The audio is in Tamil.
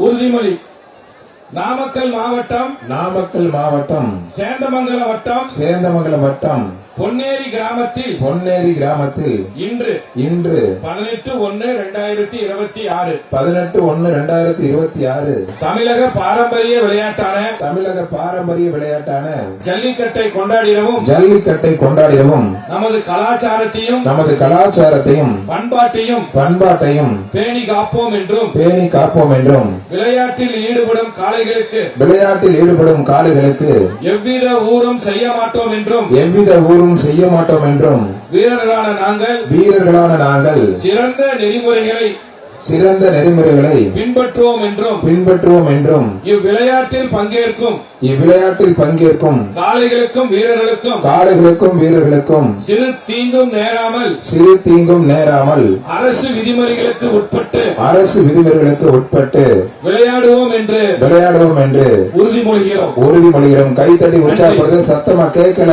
உறுதிமொழி. நாமக்கல் மாவட்டம் சேந்தமங்கலம் வட்டம் பொன்னேரி கிராமத்தில் இன்று 18/1/2026 தமிழக பாரம்பரிய விளையாட்டான ஜல்லிக்கட்டை கொண்டாடிடவும் நமது கலாச்சாரத்தையும் பண்பாட்டையும் பேணி காப்போம் என்றும் விளையாட்டில் ஈடுபடும் காளைகளுக்கு எவ்வித ஊரும் செய்ய மாட்டோம் என்றும் வீரர்களான நாங்கள் சிறந்த நெறிமுறைகளை பின்பற்றுவோம் என்றும் இவ்விளையாட்டில் பங்கேற்கும் காளைகளுக்கும் வீரர்களுக்கும் சிறு தீங்கும் நேராமல் அரசு விதிமுறைகளுக்கு உட்பட்டு விளையாடுவோம் என்று உறுதிமொழிகிறோம். கைத்தட்டி உற்சாகப்படுத்த சத்தமா கேட்கல.